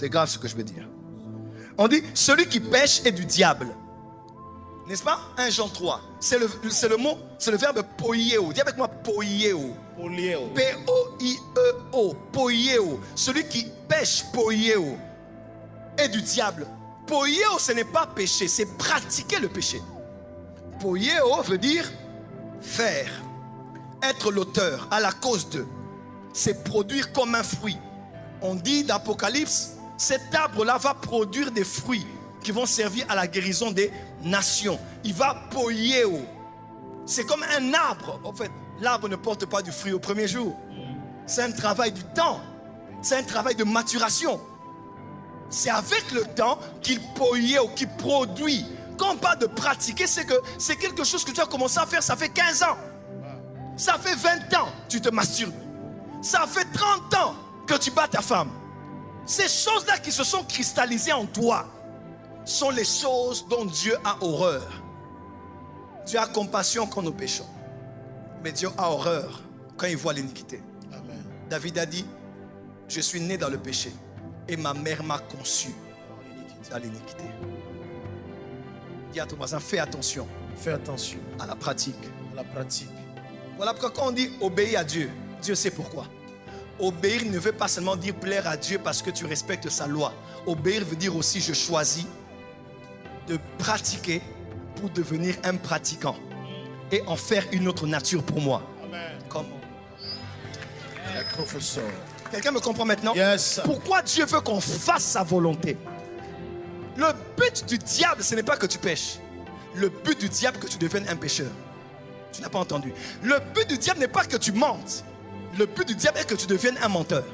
C'est grave ce que je veux dire. On dit, celui qui pêche est du diable. N'est-ce pas? 1 Jean 3. C'est le mot, c'est le verbe poieo. Dis avec moi poieo. P-O-I-E-O. Poieo. Celui qui pêche, poieo, est du diable. Poieo, ce n'est pas pécher, c'est pratiquer le péché. Poieo veut dire faire, être l'auteur, à la cause de. C'est produire comme un fruit. On dit d'Apocalypse, cet arbre-là va produire des fruits qui vont servir à la guérison des nations. Il va poieo. C'est comme un arbre. En fait, l'arbre ne porte pas du fruit au premier jour. C'est un travail du temps. C'est un travail de maturation. C'est avec le temps qu'il poieo, qu'il produit. Quand on parle de pratiquer, c'est que c'est quelque chose que tu as commencé à faire, ça fait 15 ans. Ça fait 20 ans que tu te masturbes. Ça fait 30 ans que tu bats ta femme. Ces choses-là qui se sont cristallisées en toi sont les choses dont Dieu a horreur. Dieu a compassion quand nous péchons. Mais Dieu a horreur quand il voit l'iniquité. Amen. David a dit, je suis né dans le péché et ma mère m'a conçu dans l'iniquité. Dis à ton voisin, fais attention. Fais attention à la pratique. À la pratique. Voilà pourquoi quand on dit obéir à Dieu, Dieu sait pourquoi. Obéir ne veut pas seulement dire plaire à Dieu parce que tu respectes sa loi. Obéir veut dire aussi je choisis de pratiquer pour devenir un pratiquant et en faire une autre nature pour moi. Amen. Comment? Professeur. Quelqu'un me comprend maintenant? Yes. Pourquoi Dieu veut qu'on fasse sa volonté? Le but du diable, ce n'est pas que tu pêches. Le but du diable, que tu deviennes un pécheur. Tu n'as pas entendu. Le but du diable n'est pas que tu mentes. Le but du diable est que tu deviennes un menteur.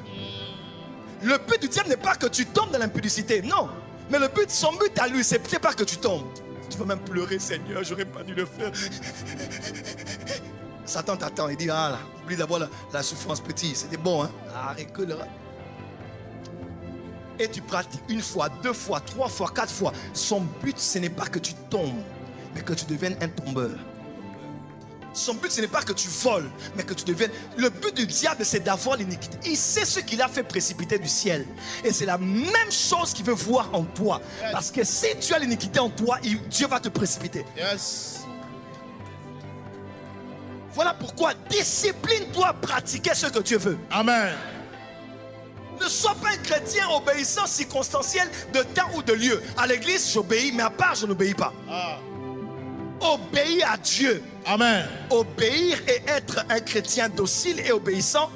Le but du diable n'est pas que tu tombes dans l'impudicité. Non. Mais le but, son but à lui, c'est pas que tu tombes. Tu vas même pleurer, Seigneur, j'aurais pas dû le faire. Satan t'attend, il dit, ah là, oublie d'abord la souffrance petit, c'était bon, hein. Arrête que le... Et tu pratiques 1 fois, 2 fois, 3 fois, 4 fois. Son but, ce n'est pas que tu tombes, mais que tu deviennes un tombeur. Son but, ce n'est pas que tu voles, mais que tu deviennes... Le but du diable, c'est d'avoir l'iniquité. Il sait ce qu'il a fait précipiter du ciel. Et c'est la même chose qu'il veut voir en toi. Yes. Parce que si tu as l'iniquité en toi, Dieu va te précipiter. Yes. Voilà pourquoi discipline-toi à pratiquer ce que Dieu veut. Amen. Ne sois pas un chrétien obéissant circonstanciel de temps ou de lieu. À l'église, j'obéis, mais à part, je n'obéis pas. Obéis à Dieu. Amen. Obéir et être un chrétien docile et obéissant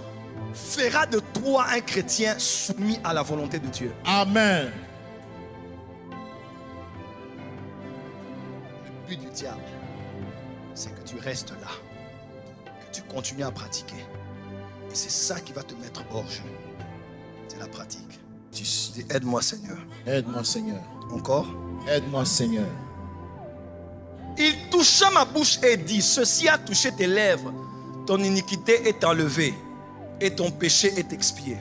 fera de toi un chrétien soumis à la volonté de Dieu. Amen. Le but du diable, c'est que tu restes là, que tu continues à pratiquer. Et c'est ça qui va te mettre hors jeu. C'est la pratique. Tu dis, aide-moi Seigneur. Aide-moi Seigneur. Encore. Aide-moi Seigneur. Il toucha ma bouche et dit, ceci a touché tes lèvres. Ton iniquité est enlevée et ton péché est expié.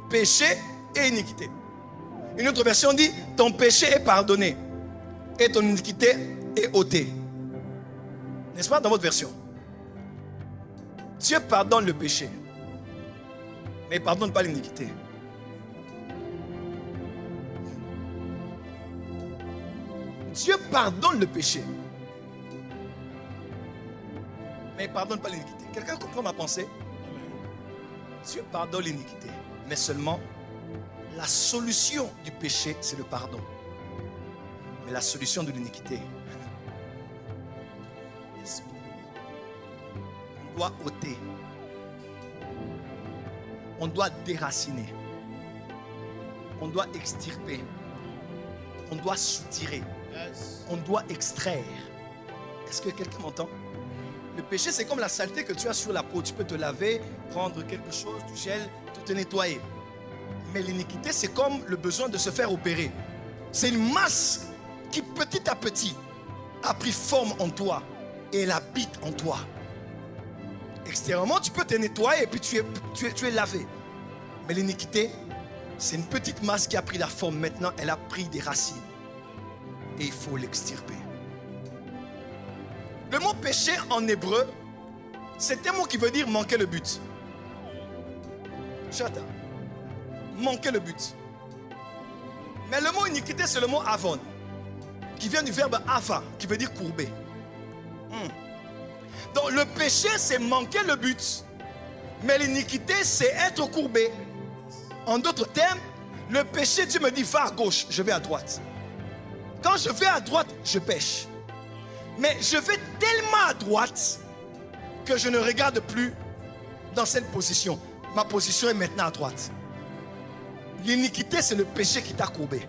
Péché et iniquité. Une autre version dit, ton péché est pardonné et ton iniquité est ôtée. N'est-ce pas dans votre version? Dieu pardonne le péché, mais il ne pardonne pas l'iniquité. Dieu pardonne le péché, mais il ne pardonne pas l'iniquité. Quelqu'un comprend ma pensée? Dieu pardonne l'iniquité, mais seulement la solution du péché, c'est le pardon. Mais la solution de l'iniquité, on doit ôter, on doit déraciner, on doit extirper, on doit soutirer, on doit extraire. Est-ce que quelqu'un m'entend? Le péché, c'est comme la saleté que tu as sur la peau. Tu peux te laver, prendre quelque chose, du gel, te nettoyer. Mais l'iniquité, c'est comme le besoin de se faire opérer. C'est une masse qui petit à petit a pris forme en toi et elle habite en toi. Extérieurement, tu peux te nettoyer et puis tu es lavé. Mais l'iniquité, c'est une petite masse qui a pris la forme. Maintenant, elle a pris des racines. Et il faut l'extirper. Le mot péché en hébreu, c'est un mot qui veut dire manquer le but. Chata. manquer le but. Mais le mot iniquité, c'est le mot avon, qui vient du verbe ava, qui veut dire courber. Donc le péché, c'est manquer le but. Mais l'iniquité, c'est être courbé. En d'autres termes, le péché, Dieu me dit, va à gauche, je vais à droite. Quand je vais à droite, je pêche. Mais je vais tellement à droite que je ne regarde plus dans cette position. Ma position est maintenant à droite. L'iniquité, c'est le péché qui t'a courbé.